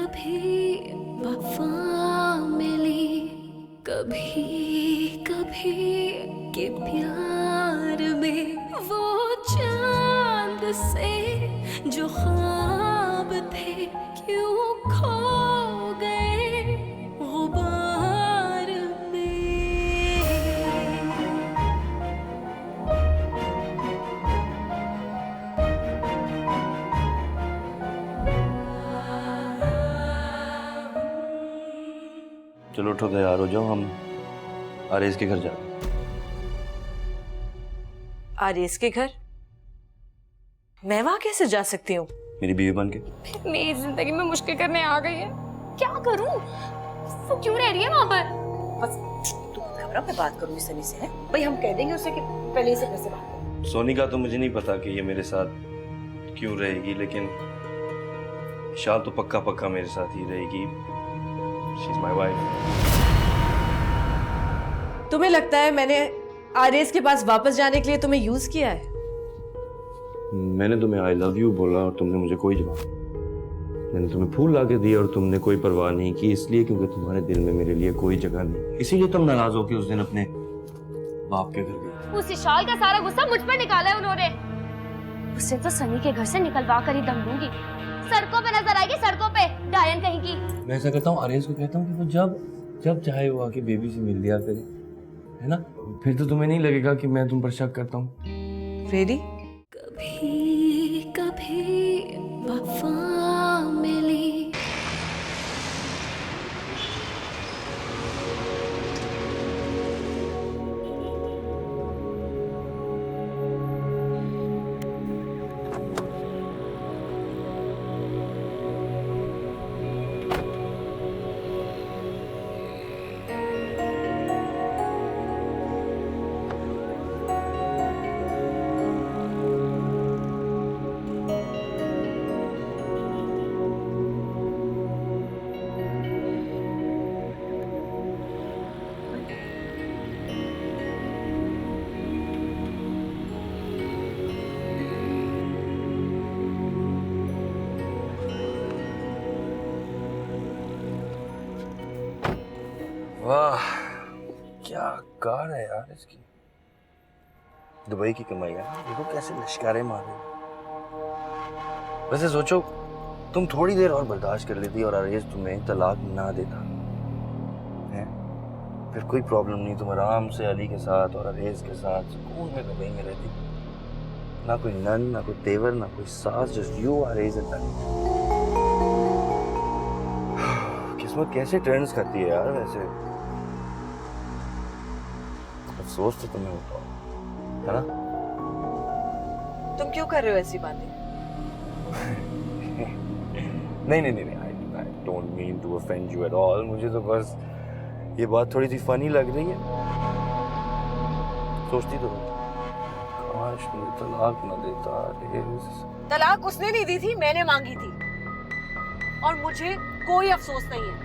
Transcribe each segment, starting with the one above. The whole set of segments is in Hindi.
कभी वफा मिली, कभी कभी के प्यार में वो चांद से जो ख्वाब थे क्यों खो गए गुबार में। चलो उठो, तैयार हो जाओ, हम आरेज के घर जाते हैं। आरेज के घर? मैं वहां कैसे जा सकती हूँ? मेरी बीवी बन के। मेरी जिंदगी में मुश्किल करने आ गई है, क्या करूं? वो क्यों रह रही है वहां पर? बस तू घबरा, मैं बात करूंगी सनी से। है भाई, हम कह देंगे उसे कि पहले से कैसे बात करो। सोनी का तो मुझे नहीं पता कि ये मेरे साथ क्यों रहेगी, लेकिन शाल तो पक्का पक्का मेरे साथ ही रहेगी। She is my wife. तुम्हें लगता है मैंने आरेज के पास वापस जाने के लिए तुम्हें यूज किया है? मैंने तुम्हें आई लव यू बोला और तुमने मुझे कोई जवाब नहीं। मैंने तुम्हें फूल ला के दिए और तुमने कोई परवाह नहीं की, इसलिए क्योंकि तुम्हारे दिल में मेरे लिए कोई जगह नहीं। इसीलिए तुम नाराज होकर उस दिन अपने बाप के घर गई। उस विशाल का सारा गुस्सा मुझ पर निकाला है उन्होंने। उसे तो सनी के घर से निकलवा कर ही दम दूंगी। सड़कों पे नजर आएगी, सड़कों पे डायन कहीं की। मैं ऐसा करता हूँ, आर्यस को कहता हूँ कि वो जब जब चाहे वो आके बेबी से मिल लिया करे, है ना? फिर तो तुम्हें नहीं लगेगा कि मैं तुम पर शक करता हूँ। रेडी? कभी कभी वफा मिली। वाह, क्या कार है यार इसकी। दुबई की कमाई है। देखो कैसे लश्कारे मार रही है। वैसे सोचो, तुम थोड़ी देर और बर्दाश्त कर लेती और आरेज तुम्हें तलाक ना देता, है? फिर कोई प्रॉब्लम नहीं, तुम आराम से अली के साथ और आरेज के साथ सुकून में दुबई में रहती। ना कोई नन, ना कोई तेवर, ना कोई सास, जस्ट यू, आरेज एंड अली। किस्मत कैसे टर्न्स करती है यार वैसे। अफसोस तो तुम्हें होता है ना? तुम क्यों कर रहे हो ऐसी बातें? नहीं नहीं नहीं, I don't mean to offend you at all. मुझे तो बस ये बात थोड़ी सी फनी लग रही है। सोचती तो काश मुझे तलाक ना देता आरेज। तलाक उसने नहीं दी थी, मैंने मांगी थी। और मुझे कोई अफसोस नहीं है।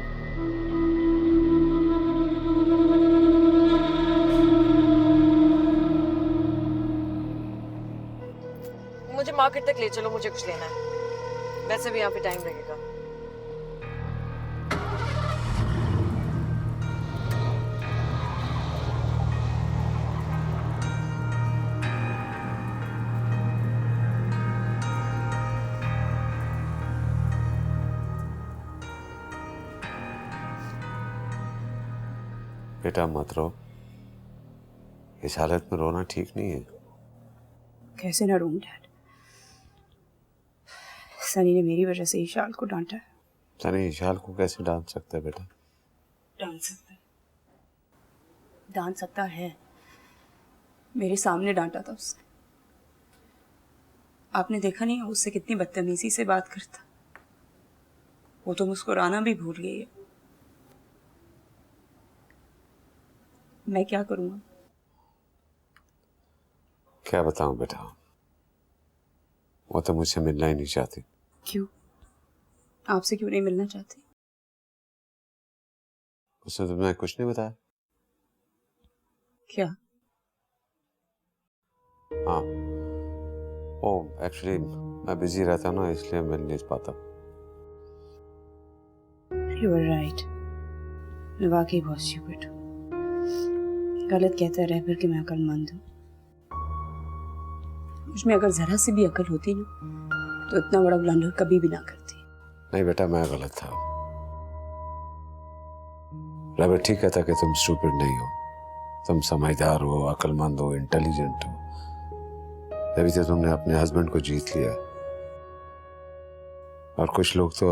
मुझे मार्केट तक ले चलो, मुझे कुछ लेना है। वैसे भी यहाँ पे टाइम लगेगा। बेटा मत रो, इस हालत में रोना ठीक नहीं है। कैसे ना रोऊं डैड? सनी ने मेरी वजह से ईशाल को डांटा है। सनी ईशाल को कैसे डांट सकता है बेटा? डांट सकता है, डांट सकता है। मेरे सामने डांटा था उसने। आपने देखा नहीं उससे कितनी बदतमीजी से बात करता। वो तो मुस्कुराना भी भूल गई है। मैं क्या करूँगा? क्या बताऊं बेटा, वो तो मुझसे मिलना ही नहीं चाहती। क्यों? आपसे क्यों नहीं मिलना चाहती? उसने तुम्हें कुछ नहीं बताया? क्या? हाँ, ओ एक्चुअली मैं बिजी रहता ना, इसलिए मिल नहीं पाता। You were right. मैं वाकई बहुत स्टूपिड हूँ। गलत कहता रह फिर कि मैं अक्लमंद हूँ। मुझमें अगर जरा सी भी अकल होती ना तो इतना बड़ा ब्लंडर कभी भी ना करती। नहीं बेटा, मैं गलत था। रैबर ठीक कहता कि तुम स्टूपिड नहीं हो, तुम समझदार हो, अक्लमंद हो, इंटेलिजेंट हो। तभी तो तुमने अपने हस्बैंड को जीत लिया। और कुछ लोग तो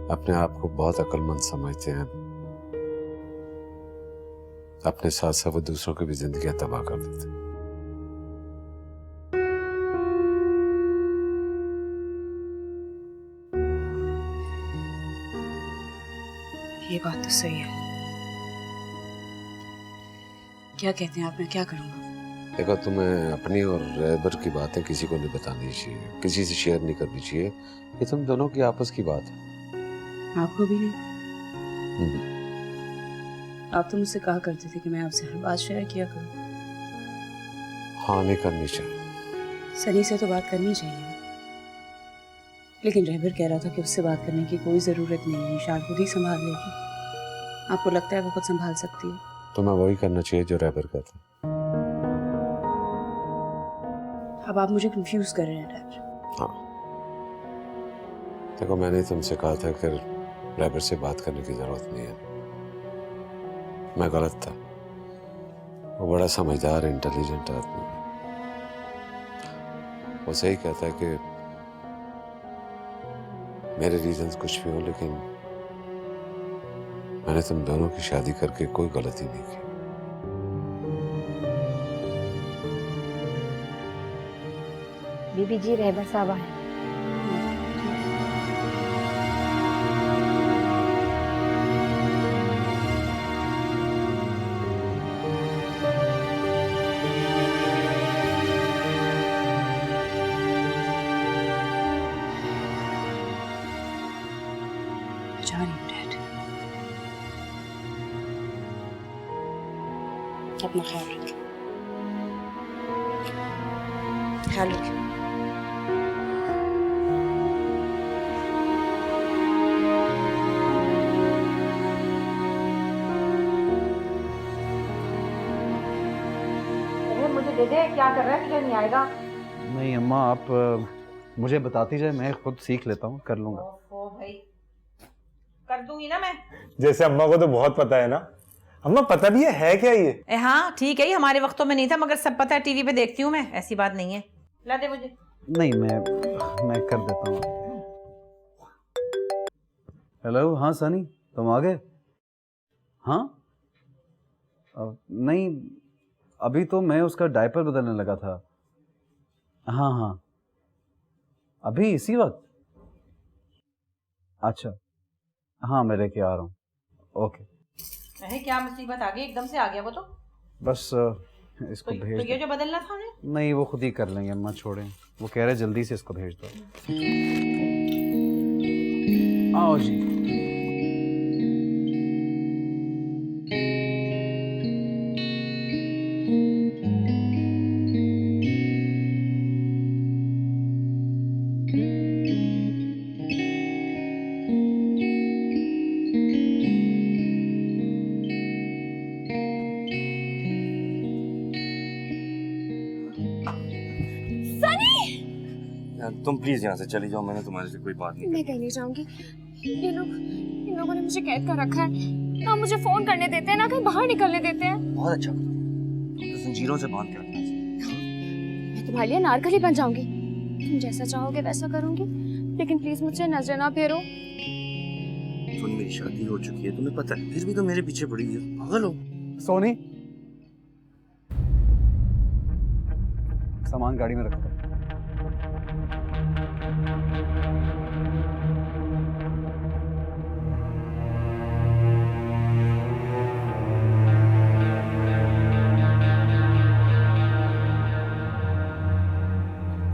अपने आप को बहुत अक्लमंद समझते हैं, अपने साथ साथ वो दूसरों की भी जिंदगियां तबाह कर देते हैं। ये बात तो सही है। क्या कहते हैं आप, मैं क्या करूँगा? देखो, तुम्हें अपनी और रैबर की बातें किसी को नहीं बतानी चाहिए, किसी से शेयर नहीं करनी चाहिए। ये तुम दोनों की आपस की बात है। आपको भी नहीं? आप तो मुझसे कहा करते थे कि मैं आपसे हर बात शेयर किया करूँ। हाँ, नहीं करनी चाहिए। सनी से तो बात करनी चाहिए, लेकिन रहबर कह रहा था कि उससे बात करने की कोई जरूरत नहीं है, निशाल खुद ही संभाल लेगी। आपको लगता है वो खुद संभाल सकती है? तो मैं वही करना चाहिए जो रैबर कहता है। अब आप मुझे कंफ्यूज कर रहे हैं रहबर। हाँ, देखो, मैंने तुमसे कहा था कि रैबर से बात करने की जरूरत नहीं है। मैं गलत था। वो बड़ा समझदार, इंटेलिजेंट आदमी है। वो सही कहता है कि मेरे रीजंस कुछ भी हो, लेकिन मैंने तुम दोनों की शादी करके कोई गलती नहीं की। बीबी जी, रहबर साहब आए। जा रही हूँ डैड। अपना ख्याल रखिए। ख्याल रखिए। मुझे दे दे, क्या कर रहा है, तुझे नहीं आएगा? नहीं अम्मा, आप मुझे बताती जाए, मैं खुद सीख लेता हूँ, कर लूँगा। ओ भाई, कर दूंगी ना मैं। जैसे अम्मा को तो बहुत पता है ना। अम्मा, पता भी है क्या ये? हाँ ठीक है, ये हमारे वक्तों में नहीं था, मगर सब पता है, टीवी पे देखती हूँ मैं, ऐसी बात नहीं है। ला दे मुझे। नहीं, मैं कर देता हूँ। हेलो, हाँ सनी, तुम आ गए? हाँ, नहीं, अभी तो मैं उसका डायपर बदलने लगा था। हाँ हाँ, अभी इसी वक्त? अच्छा, हाँ, मैं लेके आ रहा हूँ। ओके। अरे क्या मुसीबत आ गई, एकदम से आ गया वो तो। बस इसको तो भेज ये दो। जो बदलना था उन्हें? नहीं, वो खुद ही कर लेंगे अम्मा, छोड़ें। वो कह रहे जल्दी से इसको भेज दो। आओ जी। तुम प्लीज यहाँ से चली जाओ, मैंने तुम्हारे से कोई बात नहीं मैं कहीं नहीं जाऊंगी। इन लोगों ने मुझे कैद कर रखा है, ना मुझे फोन करने देते हैं, ना कहीं बाहर निकलने देते हैं। बहुत अच्छा, तुम तो जंजीरों से बांध के रखना चाहिए। मैं तुम्हारे लिए नारकली बन जाऊंगी, तुम जैसा चाहोगे वैसा करूंगी, लेकिन प्लीज मुझसे नजर ना फेरो। सोनी, मेरी शादी हो चुकी है, तुम्हें पता है, फिर भी तो मेरे पीछे पड़ी है, पागल हो। सोनी, सामान गाड़ी में रखो।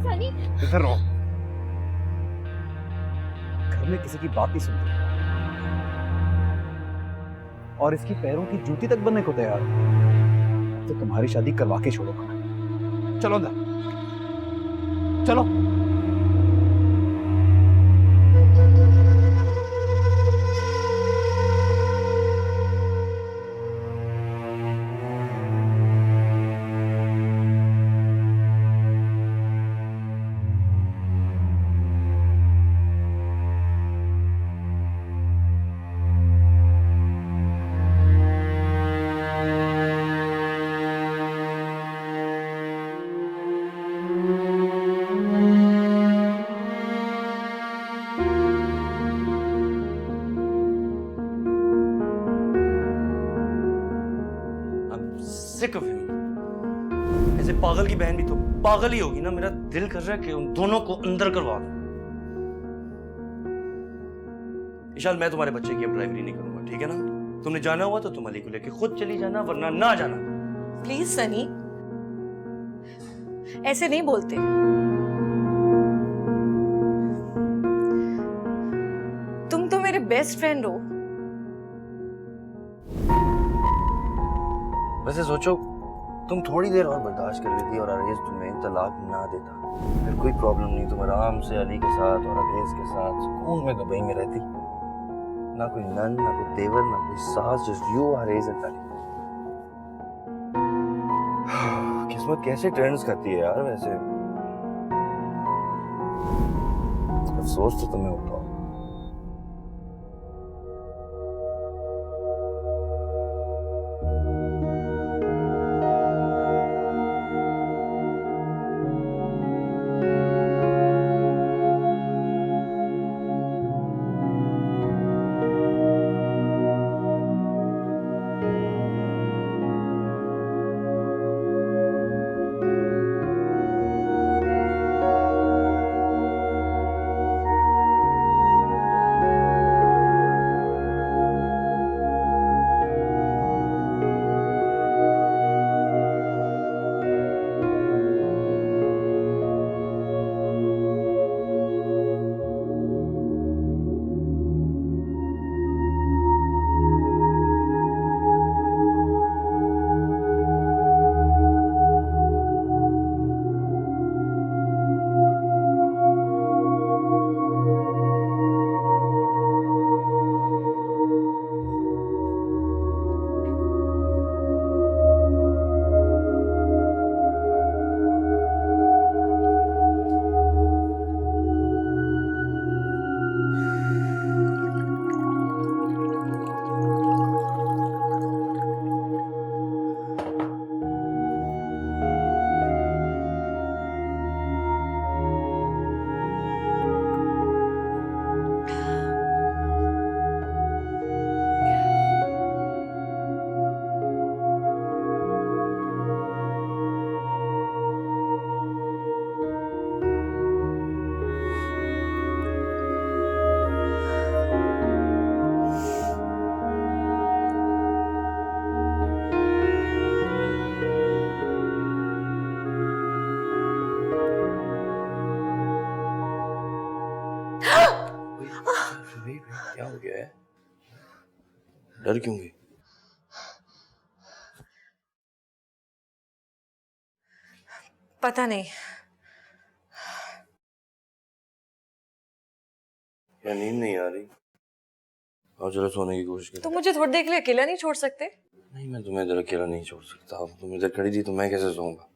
सनी, इधर रहो। घर में किसी की बात नहीं सुनती, और इसकी पैरों की जूती तक बनने को तैयार है। तो तुम्हारी शादी करवा के छोड़ूंगा मैं। चलो अंदर, चलो। sick of him. ऐसे पागल की बहन भी तो पागल ही होगी ना। मेरा दिल कर रहा है कि उन दोनों को अंदर करवा दूं। विशाल, मैं तुम्हारे बच्चे की अब ड्राइवरी नहीं करूंगा, ठीक है ना? तुमने जाना हुआ तो तुम अली को लेके खुद चली जाना, वरना ना जाना। प्लीज सनी, ऐसे नहीं बोलते। तुम तो मेरे बेस्ट फ्रेंड हो। वैसे सोचो, तुम थोड़ी देर और बर्दाश्त कर लेती और अरेज तुम्हें तलाक ना देता, फिर कोई प्रॉब्लम नहीं। तुम आराम से अली के साथ और अरेज के साथ सुकून में दुबई में रहती। ना कोई नन, ना कोई देवर, ना कोई सास, just you, arrays and Ali. किस्मत कैसे टर्न्स करती है यार। वैसे अफसोस तो तुम्हें होता। क्या हो गया है? डर क्यों गई? पता नहीं। क्या नींद नहीं आ रही? और चलो सोने की कोशिश करो। तुम मुझे थोड़ी देर के लिए अकेला नहीं छोड़ सकते? नहीं, मैं तुम्हें इधर अकेला नहीं छोड़ सकता। अब तुम इधर खड़ी थी तो मैं कैसे सोऊंगा?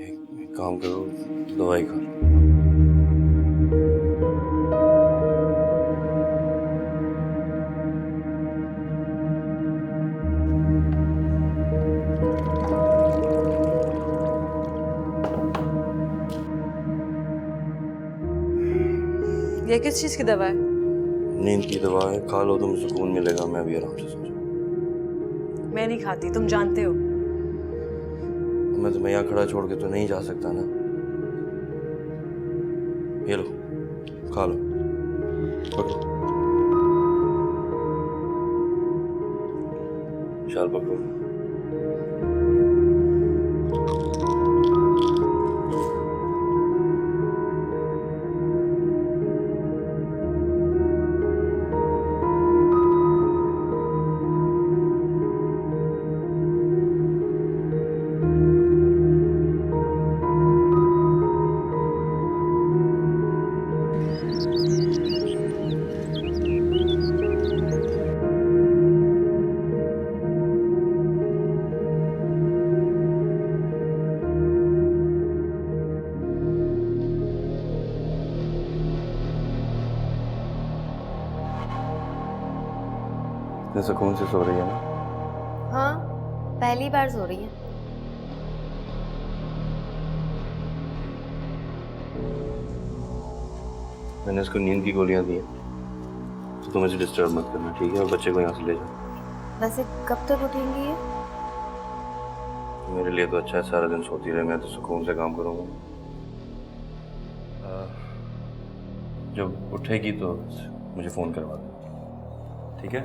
एक काम करो, दवाई खा लो। ये किस चीज की दवा है? नींद की दवा है, खा लो, तुम्हें सुकून मिलेगा। मैं भी आराम से सो जाऊं। मैं नहीं खाती, तुम जानते हो। मैं तुम्हें यहाँ खड़ा छोड़ के तो नहीं जा सकता ना। ये लो, खा लो, पकड़ो। शाल पकड़ो। सुकून से सो रही है ना? हाँ, पहली बार सो रही है। मैंने इसको नींद की गोलियां दी हैं, तो तुम इसे डिस्टर्ब मत करना, ठीक है? और बच्चे को यहाँ से ले जाओ। वैसे कब तक उठेंगी ये? मेरे लिए तो अच्छा है, सारा दिन सोती रहे, मैं तो सुकून से काम करूँगा। जब उठेगी तो मुझे फ़ोन करवा दो, ठीक है?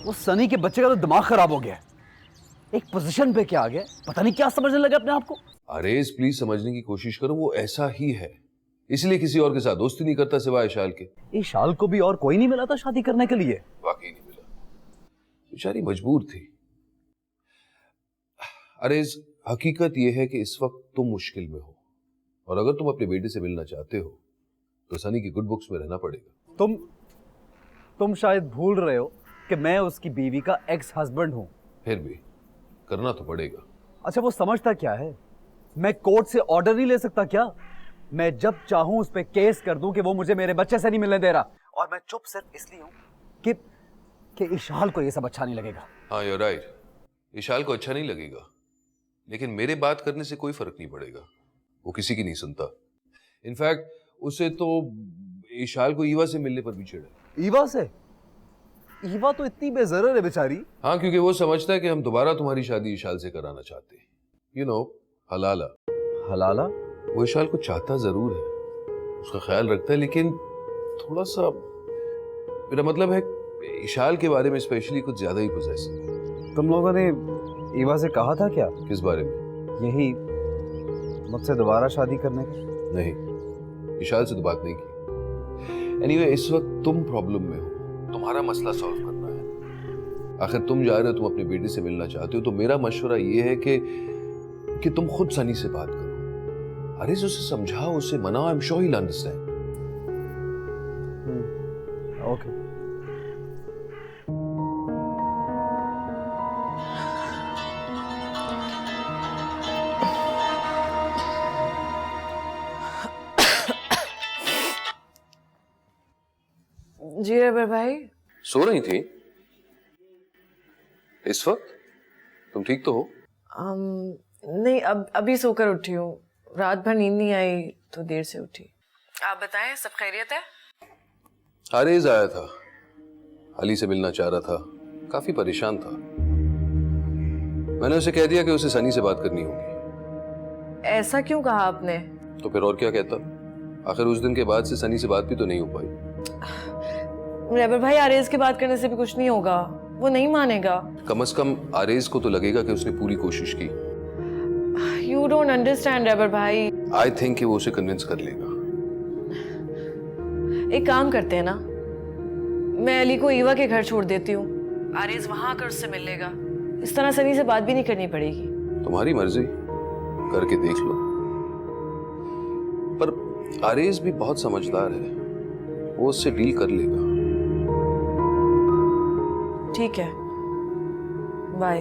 वो सनी के बच्चे का तो दिमाग खराब हो गया है। एक पोजीशन पे क्या आ गया, पता नहीं क्या समझने लगे अपने आप को। अरेज प्लीज समझने की कोशिश करो, वो ऐसा ही है, इसलिए किसी और के साथ दोस्ती नहीं करता सिवाय इशाल के। इशाल को भी और कोई नहीं मिला था शादी करने के लिए? वाकई नहीं मिला, बेचारी मजबूर थी। अरेज हकीकत यह है कि इस वक्त तुम मुश्किल में हो, और अगर तुम अपने बेटे से मिलना चाहते हो तो सनी की गुड बुक्स में रहना पड़ेगा। तुम शायद भूल रहे हो कि मैं उसकी बीवी का एक्स हस्बैंड हूं। फिर भी करना तो पड़ेगा। अच्छा, वो समझता क्या है? मैं कोर्ट से ऑर्डर नहीं ले सकता क्या? मैं जब चाहूं उस पे केस कर दूं कि वो मुझे मेरे बच्चे से नहीं मिलने दे रहा, और मैं चुप सिर्फ इसलिए हूं कि इशाल को ये सब अच्छा नहीं लगेगा। हाँ यूर राइट, इशाल को अच्छा नहीं लगेगा, लेकिन मेरे बात करने से कोई फर्क नहीं पड़ेगा, वो किसी की नहीं सुनता। इनफैक्ट उसे तो इशाल को ईवा से मिलने पर भी चिढ़ा। ईवा से? ईवा तो इतनी बेजरर है बेचारी। हाँ, क्योंकि वो समझता है कि हम दोबारा तुम्हारी शादी इशाल से कराना चाहते हैं। यू नो, हलाला। हलाला? वो इशाल को चाहता जरूर है, उसका ख्याल रखता है, लेकिन थोड़ा सा, मेरा मतलब है इशाल के बारे में स्पेशली कुछ ज्यादा ही पोजेसिव। तुम लोगों ने ईवा से कहा था क्या? किस बारे में? यही मुझसे दोबारा शादी करने की? नहीं, इशाल से तो बात नहीं की। एनीवे, इस वक्त तुम प्रॉब्लम में हो, तुम्हारा मसला सॉल्व करना है। आखिर तुम जा रहे हो, तुम अपने बेटे से मिलना चाहते हो, तो मेरा मशवरा ये है कि तुम खुद सनी से बात करो। अरे उसे समझाओ, उसे मनाओ, I am sure he will understand. Okay. जी रबर भाई। सो रही थी इस वक्त? तुम ठीक तो हो? नहीं, अभी सोकर उठी हूँ, रात भर नींद नहीं आई तो देर से उठी। आप बताएं, सब खैरियत है? हारेज आया था, अली से मिलना चाह रहा था, काफी परेशान था। मैंने उसे कह दिया कि उसे सनी से बात करनी होगी। ऐसा क्यों कहा आपने? तो फिर और क्या कहता, आखिर उस दिन के बाद से सनी से बात भी तो नहीं हो पाई। रबर भाई, आरेज की बात करने से भी कुछ नहीं होगा, वो नहीं मानेगा। कम से कम आरेज को तो लगेगा कि उसने पूरी कोशिश की। यू डोंट अंडरस्टैंड रबर भाई। आई थिंक कि वो उसे कन्विंस कर लेगा। एक काम करते हैं ना, मैं अली को ईवा के घर छोड़ देती हूँ, आरेज वहां आकर उससे मिल लेगा, इस तरह सनी से बात भी नहीं करनी पड़ेगी। तुम्हारी मर्जी, करके देख लो। पर आरेज भी बहुत समझदार है, वो उससे डील कर लेगा। ठीक है, बाय।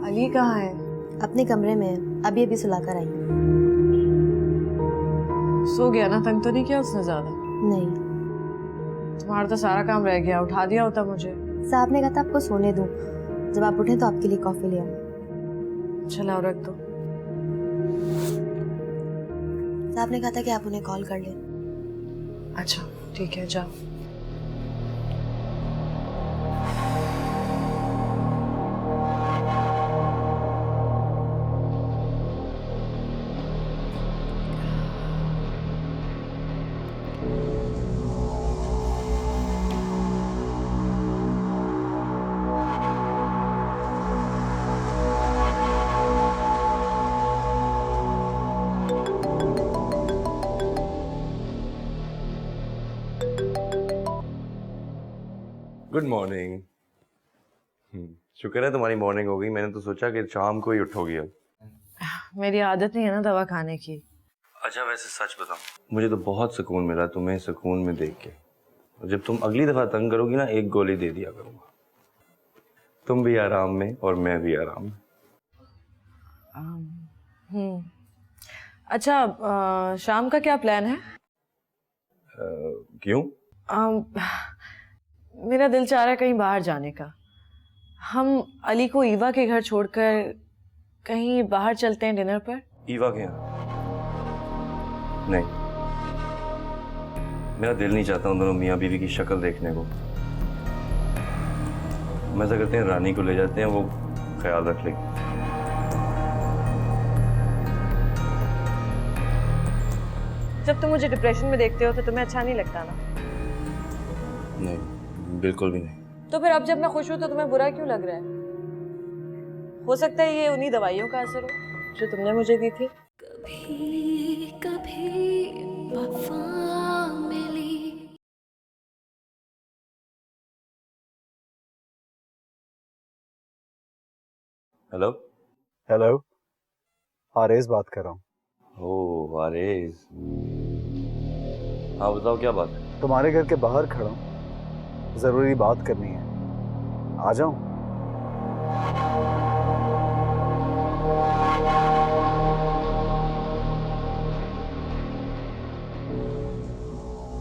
अली कहाँ है? अपने कमरे में है, अभी अभी सुलाकर आई। सो गया ना? तंग तो नहीं किया उसने ज्यादा? नहीं। तुम्हारा तो सारा काम रह गया, उठा दिया होता मुझे। साहब ने कहा था आपको सोने दूं, जब आप उठे तो आपके लिए कॉफी ले आऊं। चलाओ, रख दो। साहब ने कहा था कि आप उन्हें कॉल कर लें। अच्छा ठीक है, जाओ। Good morning. शुक्र है तुम्हारी मॉर्निंग हो गई, मैंने तो सोचा कि शाम को ही उठोगी अब। मेरी आदत नहीं है ना दवा खाने की। अच्छा वैसे सच बताऊं, मुझे तो बहुत सुकून मिला तुम्हें सुकून में देख के। जब तुम अगली दफा तंग करोगी ना, एक गोली दे दिया करूंगा। तुम भी आराम में और मैं भी आराम में। अच्छा, शाम का क्या प्लान है? क्यों? मेरा दिल चाह रहा है कहीं बाहर जाने का। हम अली को ईवा के घर छोड़कर कहीं बाहर चलते हैं डिनर पर। ईवा के यहाँ? नहीं, मेरा दिल नहीं चाहता उन दोनों मियाँ बीवी की शक्ल देखने को। हम ऐसा करते हैं, रानी को ले जाते हैं, वो ख्याल रख लेगी। जब तुम मुझे डिप्रेशन में देखते हो तो तुम्हें अच्छा नहीं लगता ना? नहीं, बिल्कुल भी नहीं। तो फिर अब जब मैं खुश हूं तो तुम्हें बुरा क्यों लग रहा है? हो सकता है ये उन्हीं दवाइयों का असर हो जो तुमने मुझे दी थी। कभी कभी वफा मिली। हेलो। हेलो, आरेज बात कर रहा हूँ। ओह आरेज, हाँ बताओ क्या बात है? तुम्हारे घर के बाहर खड़ा हूँ, जरूरी बात करनी है, आ जाऊं?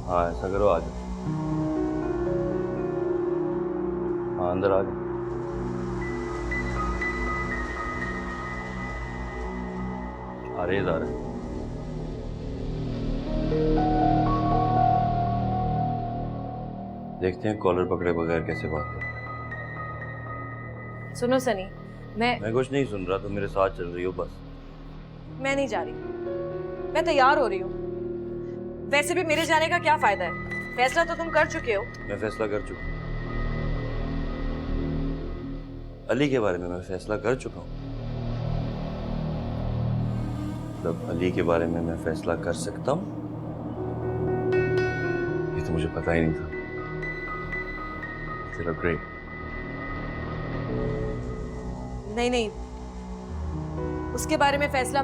हाँ ऐसा करो, आ जाओ। हाँ अंदर आ जाओ। आरेज आ रहा है। देखते हैं कॉलर पकड़े बगैर कैसे बात करते हैं। सुनो सनी, मैं कुछ नहीं सुन रहा, तुम मेरे साथ चल रही हो बस। मैं नहीं जा रही, मैं तैयार हो रही हूँ। वैसे भी मेरे जाने का क्या फायदा है? फैसला तो तुम कर चुके हो। मैं फैसला कर चुका हूँ। अली के बारे में मैं फैसला कर चुका हूँ। मतलब अली के बारे में मैं फैसला कर सकता हूँ, ये तो मुझे पता ही नहीं था। चलो ग्रेट। नहीं नहीं, उसके बारे में फैसला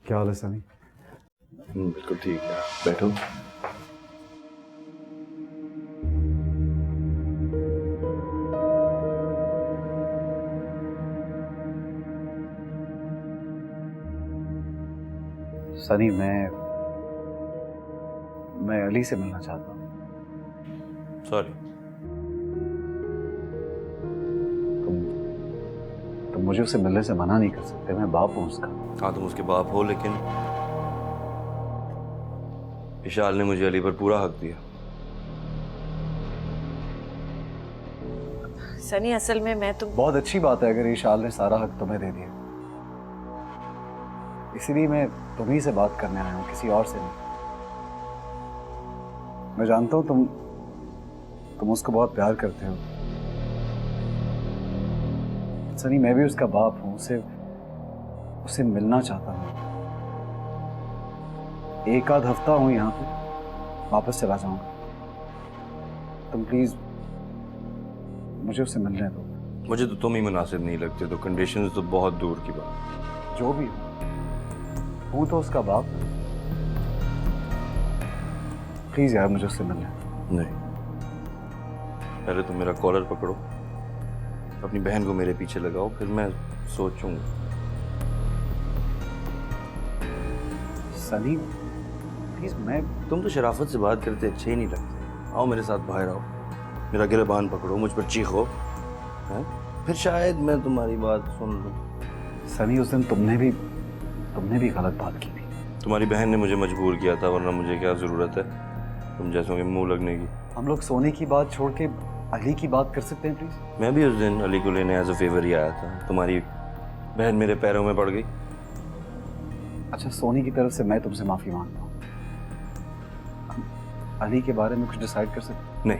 क्या हाल है सनी? बिल्कुल ठीक है, बैठो। सनी, मैं अली से मिलना चाहता हूँ। सॉरी। तुम मुझे उससे मिलने से मना नहीं कर सकते, मैं बाप हूँ उसका। हाँ तुम उसके बाप हो, लेकिन विशाल ने मुझे अली पर पूरा हक दिया। सनी, असल में मैं तुम बहुत अच्छी बात है अगर ईशाल ने सारा हक तुम्हें दे दिया, इसीलिए मैं तुम्ही से बात करने आया हूँ, किसी और से नहीं। मैं जानता हूँ तुम उसको बहुत प्यार करते हो सनी, मैं भी उसका बाप हूँ, उसे मिलना चाहता हूँ। एक आध हफ्ता हूँ यहाँ पे, वापस चला जाऊंगा। तुम प्लीज मुझे उससे मिलने दो। मुझे तो तुम ही मुनासिब नहीं लगते, तो कंडीशंस तो बहुत दूर की बात। जो भी हूँ तो उसका बाप। प्लीज यार मुझे उससे मिलने दो। नहीं, पहले तुम मेरा कॉलर पकड़ो, अपनी बहन को मेरे पीछे लगाओ, फिर मैं सोचूंगा। सनी प्लीज, तुम तो शराफत से बात करते अच्छे ही नहीं लगते। आओ मेरे साथ बाहर आओ, मेरा गिरबान पकड़ो, मुझ पर चीखो, हैं? फिर शायद मैं तुम्हारी बात सुन लूं। सनी, उस दिन तुमने भी गलत बात की थी। तुम्हारी बहन ने मुझे मजबूर किया था, वरना मुझे क्या जरूरत है तुम जैसों के मुंह लगने की। हम लोग सोने की बात छोड़ के अली की बात कर सकते हैं प्लीज? मैं भी उस दिन अली को लेने एज अ फेवर ही आया था, तुम्हारी बहन मेरे पैरों में पड़ गई। अच्छा, सोनी की तरफ से मैं तुमसे माफी मांगता हूँ। अली के बारे में कुछ डिसाइड कर सकते? नहीं।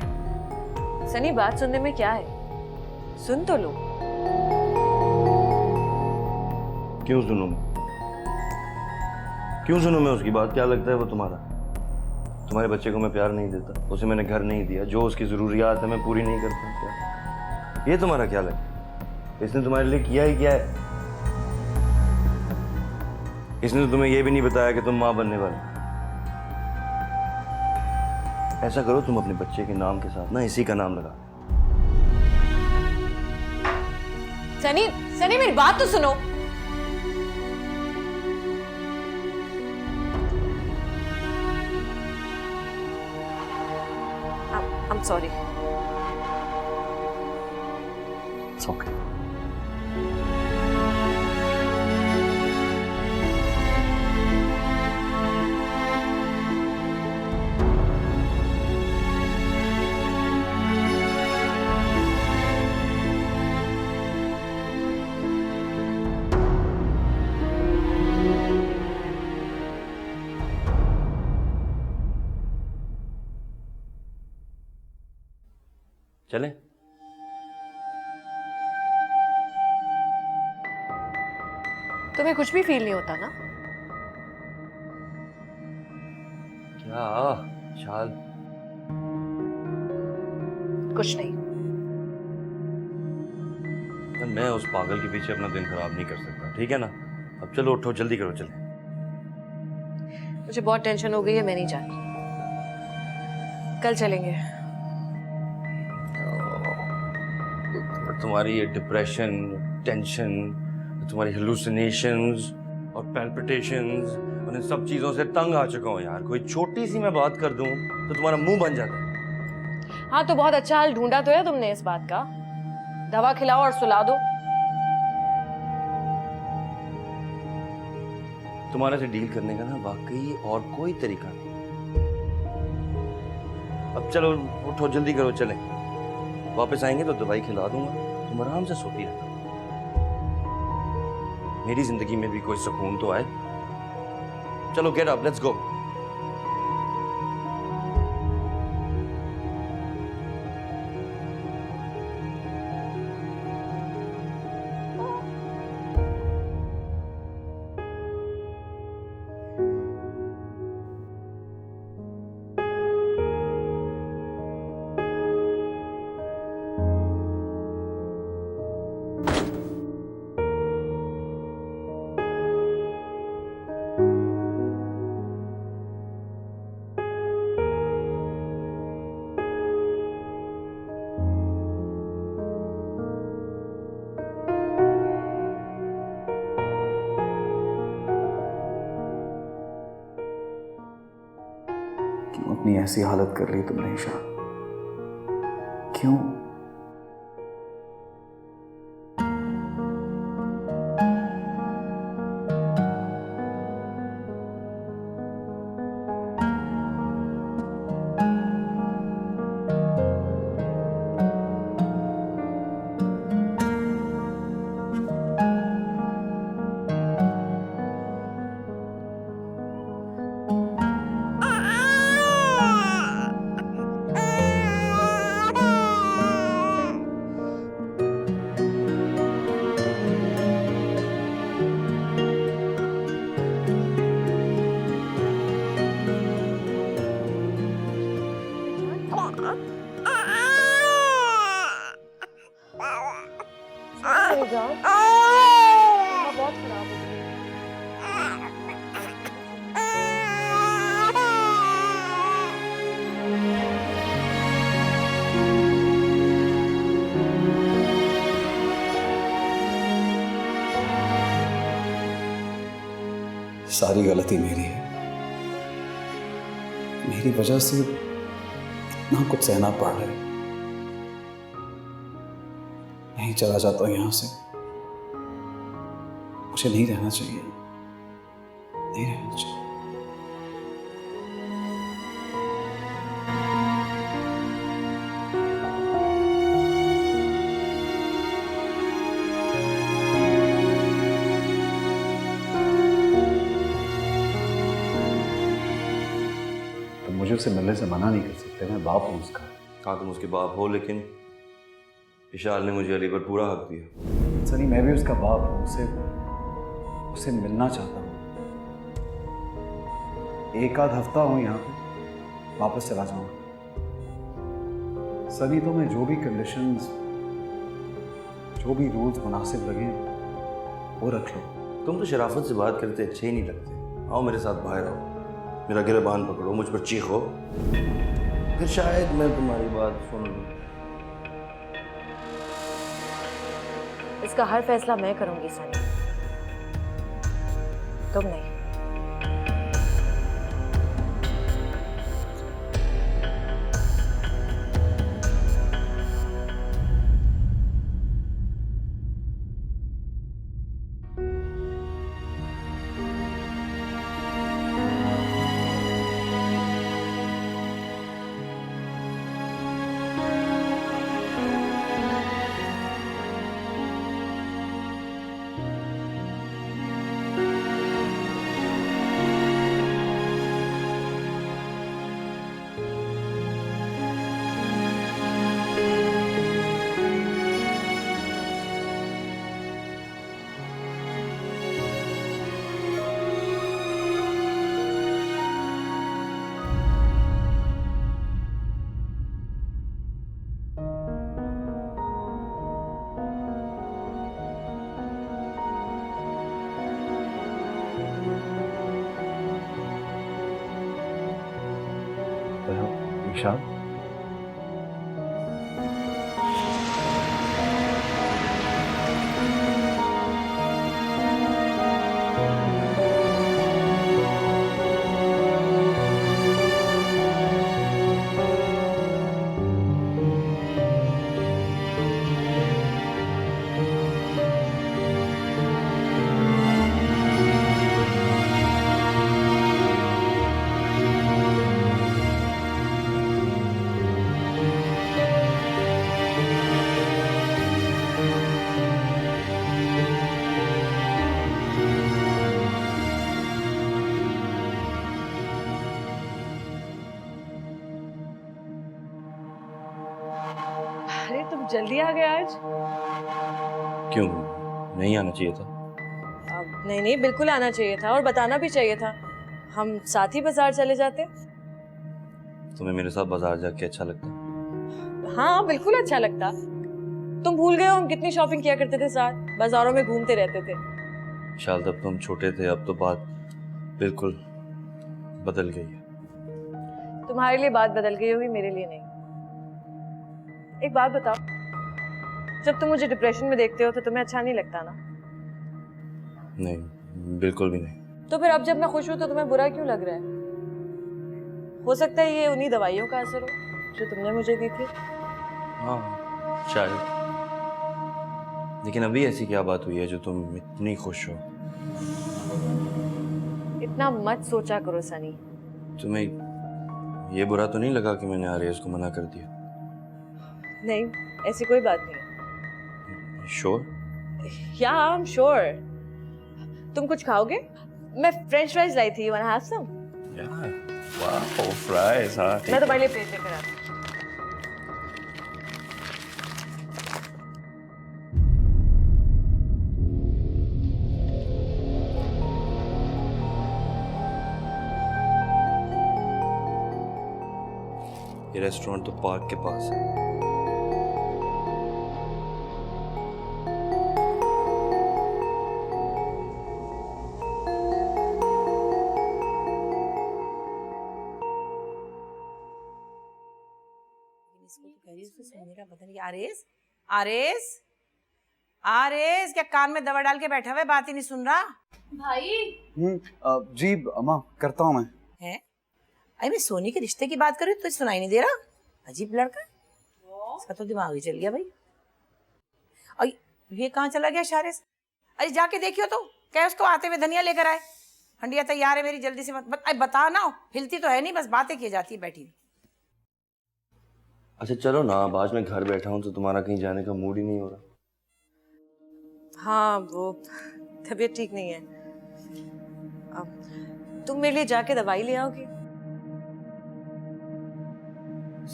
सनी, बात सुनने में क्या है, सुन तो लो। क्यों सुनूं मैं उसकी बात? क्या लगता है वो तुम्हारा? तुम्हारे बच्चे को मैं प्यार नहीं देता, उसे मैंने घर नहीं दिया, जो उसकी जरूरियात है मैं पूरी नहीं करता क्या? ये तुम्हारा ख्याल है? इसने तुम्हारे लिए किया ही क्या है? इसने तो तुम्हें यह भी नहीं बताया कि तुम मां बनने वाले। ऐसा करो, तुम अपने बच्चे के नाम के साथ ना इसी का नाम लगा। सनी, सनी मेरी बात तो सुनो। I'm sorry. It's okay. चले? तुम्हें कुछ भी फील नहीं होता ना? क्या शाल? कुछ नहीं। मैं उस पागल के पीछे अपना दिन खराब नहीं कर सकता, ठीक है ना? अब चलो उठो, जल्दी करो, चले। मुझे बहुत टेंशन हो गई है, मैं नहीं जाती। कल चलेंगे। तुम्हारी ये डिप्रेशन, टेंशन, तुम्हारी हेलुसिनेशंस और पैल्पिटेशंस और इन सब चीजों से तंग आ चुका हूँ यार। कोई छोटी सी मैं बात कर दूं तो तुम्हारा मुंह बन जाता है। हाँ तो बहुत अच्छा हाल ढूंढा तो है तुमने इस बात का। दवा खिलाओ और सुला दो। तुम्हारे से डील करने का ना वाकई और कोई तरीका नहीं। अब चलो उठो, जल्दी करो, चलें। वापस आएंगे तो दवाई खिला दूंगा, तुम आराम से सोती रहना। मेरी जिंदगी में भी कोई सुकून तो आए। चलो गेट अप, लेट्स गो। क्यों अपनी ऐसी हालत कर ली तुमने ईशा? क्यों? बहुत खराब हो गई। सारी गलती मेरी है। मेरी वजह से इतना कुछ सहना पड़ रहा है। नहीं चला जाता हूं यहां से। मुझे नहीं रहना चाहिए, नहीं रहना चाहिए। तो मुझे उसे मिलने से मना नहीं कर सकते, मैं बाप हूं उसका। हाँ तुम उसके बाप हो, लेकिन विशाल ने मुझे अली पर पूरा हक दिया। सनी मैं भी उसका बाप हूं, उसे मिलना चाहता हूं। एक आध हफ्ता हूं यहाँ पे, वापस चला जाऊंगा। सनी तो मैं जो भी कंडीशंस, जो जो भी रूल्स मुनासिब लगे वो रख लो। तुम तो शराफत से बात करते अच्छे ही नहीं लगते। आओ मेरे साथ बाहर आओ, मेरा गिरबान पकड़ो, मुझ पर चीखो, फिर शायद मैं तुम्हारी बात सुन लूं। इसका हर फैसला मैं करूंगी सनी, तुम नहीं। ईशान, अरे तुम जल्दी आ गए आज। क्यों, नहीं आना चाहिए था? नहीं नहीं, बिल्कुल आना चाहिए था और बताना भी चाहिए था, हम साथ ही बाजार चले जाते। तुम्हें मेरे साथ बाजार जाके अच्छा लगता? हाँ बिल्कुल अच्छा लगता। तुम भूल गए हो हम कितनी शॉपिंग किया करते थे साथ, बाजारों में घूमते रहते थे। शायद तब तुम छोटे थे, अब तो बात बिल्कुल बदल गई है। तुम्हारे लिए बात बदल गई होगी, मेरे लिए नहीं। एक बात बताओ, जब तुम मुझे डिप्रेशन में देखते हो तो तुम्हें अच्छा नहीं लगता ना? नहीं, बिल्कुल भी नहीं। तो फिर अब जब मैं खुश हूं तो तुम्हें बुरा क्यों लग रहा है? हो सकता है ये उन्हीं दवाइयों का असर हो जो तुमने मुझे दी थी। हाँ शायद, लेकिन अभी ऐसी क्या बात हुई है जो तुम इतनी खुश हो? इतना मत सोचा करो सनी। तुम्हें ये बुरा तो नहीं लगा कि मैंने आरेज को मना कर दिया? नहीं, ऐसी कोई बात नहीं है। श्योर? या आई एम श्योर। तुम कुछ खाओगे? मैं फ्रेंच फ्राइज लाई थी, you want have some? Wow fries. हाँ मैं तुम्हारे लिए प्लेट लेकर आती हूँ। ये रेस्टोरेंट तो पार्क के पास है। आरेस, आरेस, आरेस, क्या कान में दवा डाल के बैठा हुआ है, बात ही नहीं सुन रहा? भाई जी अम्मा, करता हूँ मैं। है? अरे मैं सोनी के रिश्ते की बात कर रही हूँ, तो सुनाई नहीं दे रहा? अजीब लड़का, इसका तो दिमाग ही चल गया भाई। और ये कहाँ चला गया शारेस? अरे जाके देखियो तो, क्या उसको आते हुए धनिया लेकर आए। हंडिया तैयार है मेरी, जल्दी से बता ना, हिलती तो है नहीं, बस बातें की जाती है बैठी। अच्छा चलो ना, अब आज मैं घर बैठा हूँ तो तुम्हारा कहीं जाने का मूड ही नहीं हो रहा। हाँ वो तबीयत ठीक नहीं है। अब तुम मेरे लिए जाके दवाई ले आओगे?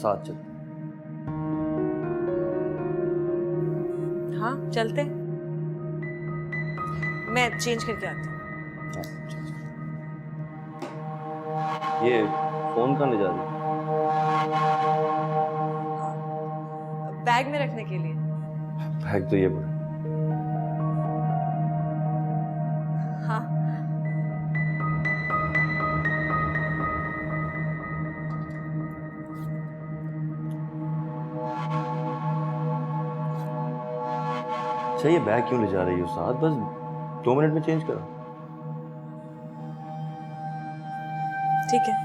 साथ चल। हाँ चलते, मैं चेंज करके आती हूँ। ये फोन कहाँ ले जा रही? बैग में रखने के लिए। बैग तो ये पड़ा। हाँ अच्छा ये बैग क्यों ले जा रही हो साथ? बस 2 मिनट में चेंज करो। ठीक है।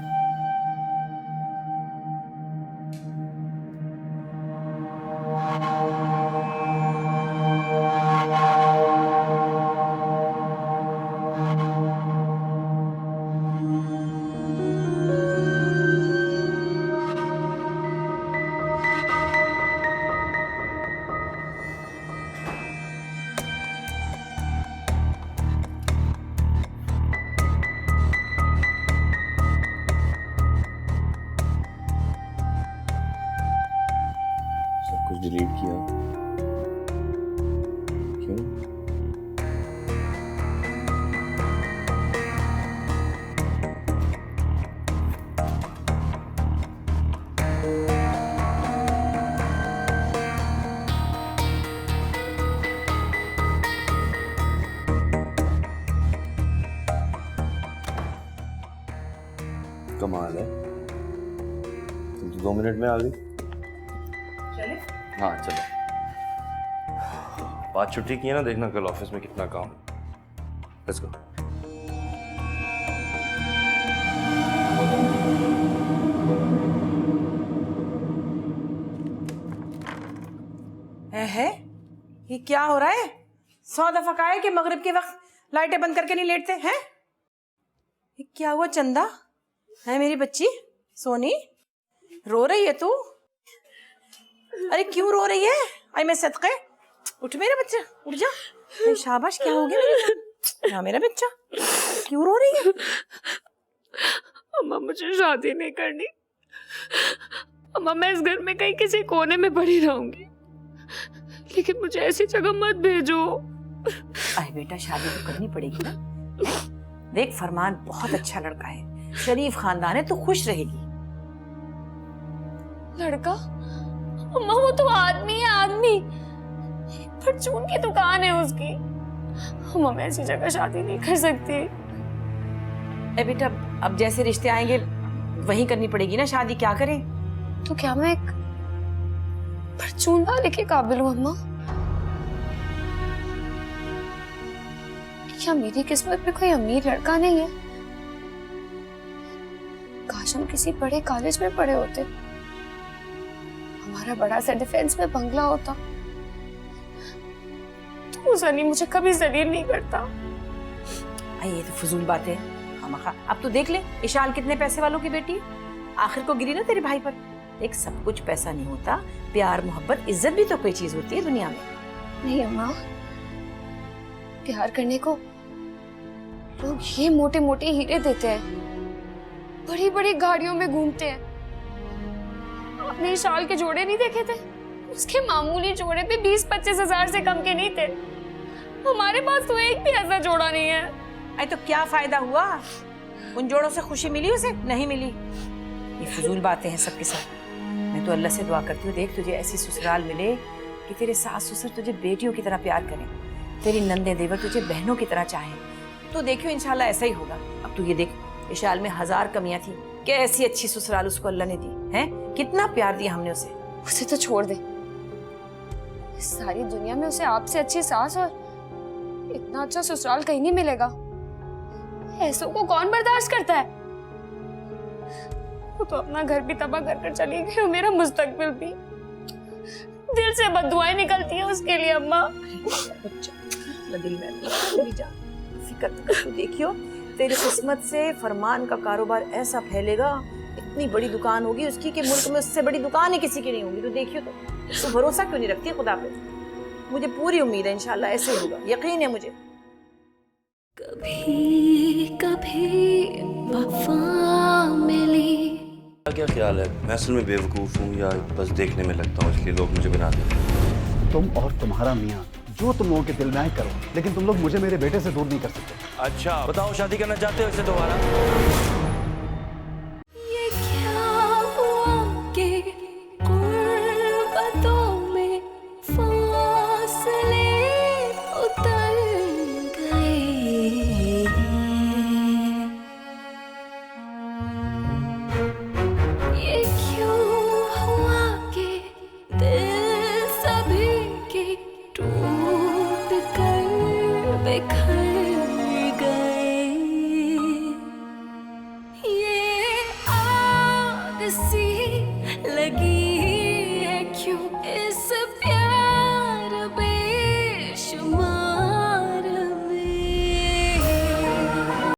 सब कुछ डिलीट किया क्यों? कमाल है, तुम तो 2 मिनट में आ गई। चले? हाँ चलो। बात छुट्टी की है ना, देखना कल ऑफिस में कितना काम है। Let's go. है ये क्या हो रहा है? 100 दफा कहा है कि मगरिब के वक्त लाइटें बंद करके नहीं लेटते हैं। ये क्या हुआ चंदा? है मेरी बच्ची सोनी, रो रही है तू? अरे क्यों रो रही है? आई मैं सदके, उठ मेरा बच्चा, उठ जा। अरे शाबाश, क्या हो गया मेरी? हाँ मेरा बच्चा, क्यों रो रही है? अम्मा मुझे शादी नहीं करनी। अम्मा मैं इस घर में कहीं किसी कोने में पड़ी रहूंगी, लेकिन मुझे ऐसी जगह मत भेजो। अरे बेटा शादी तो करनी पड़ेगी ना। देख फरमान बहुत अच्छा लड़का है, शरीफ खानदान है, तो खुश रहेगी। लड़का? अम्मा वो तो आदमी है, आदमी। परचून की दुकान है उसकी। अम्मा मैं ऐसी जगह शादी नहीं कर सकती। ए बेटा अब जैसे रिश्ते आएंगे वही करनी पड़ेगी ना शादी, क्या करें? तो क्या मैं एक परचून वाले के काबिल हूँ अम्मा? क्या मेरी किस्मत में कोई अमीर लड़का नहीं है? काश हम किसी बड़े कॉलेज में पढ़े होते, हमारा बड़ा सा डिफेंस में बंगला होता, तो सनी मुझे कभी जलील नहीं करता। ये तो फजूल बात है खामखा। अब तो देख ले इशाल कितने पैसे वालों की बेटी है, आखिर को गिरी ना तेरे भाई पर। एक सब कुछ पैसा नहीं होता, प्यार मोहब्बत इज्जत भी तो कोई चीज होती है दुनिया में। नहीं अम्मा, प्यार करने को लोग ये मोटे मोटे हीरे देते हैं, बड़ी बड़ी गाड़ियों में घूमते हैं। आपने इशाल के जोड़े नहीं देखे थे? उसके मामूली जोड़े पे 20-25 हजार से कम के नहीं थे। हमारे पास तो एक भी ऐसा जोड़ा नहीं है। अरे तो क्या फायदा हुआ? उन जोड़ों से खुशी मिली उसे? नहीं मिली। ये फजूल बातें हैं सबके साथ। मैं तो अल्लाह से दुआ करती हूँ, देख तुझे ऐसी ससुराल मिले कि तेरे सास ससुर तुझे बेटियों की तरह प्यार करें, तेरी नंदे देवर तुझे बहनों की तरह चाहें। तो देखियो इंशाल्लाह ऐसा ही होगा। अब तू ये देख, इशाल में 1000 कमियां थी, क्या ऐसी अच्छी ससुराल उसको अल्लाह ने दी है? कितना प्यार दिया हमने उसे। उसे तो छोड़ दे, इस सारी दुनिया में उसे आपसे अच्छी सास और इतना अच्छा ससुराल कहीं नहीं मिलेगा। ऐसों को कौन बर्दाश्त करता है? वो तो अपना घर भी तबाह कर कर चली गई और मेरा मुस्तकबिल भी। दिल से बद्दुआएं निकलती है उसके लिए अम्मा। बच्चा दिल में फिक्र कर, तू देखियो तेरी किस्मत से फरमान का कारोबार ऐसा फैलेगा, इतनी बड़ी दुकान होगी उसकी कि मुल्क में उससे बड़ी दुकान ही किसी की नहीं होगी। तो देखियो तो भरोसा क्यों नहीं रखती खुदा पे? मुझे पूरी उम्मीद है इंशाल्लाह ऐसे ही होगा, यकीन है मुझे। कभी कभी वफा मिली। क्या ख्याल है, मैं असल में बेवकूफ़ हूँ या बस देखने में लगता हूँ इसलिए लोग मुझे बना देते हैं? तुम और तुम्हारा मियाँ जो तुम लोगों के दिल में आए करो, लेकिन तुम लोग मुझे मेरे बेटे से दूर नहीं कर सकते। अच्छा बताओ, शादी करना चाहते हो इससे दोबारा?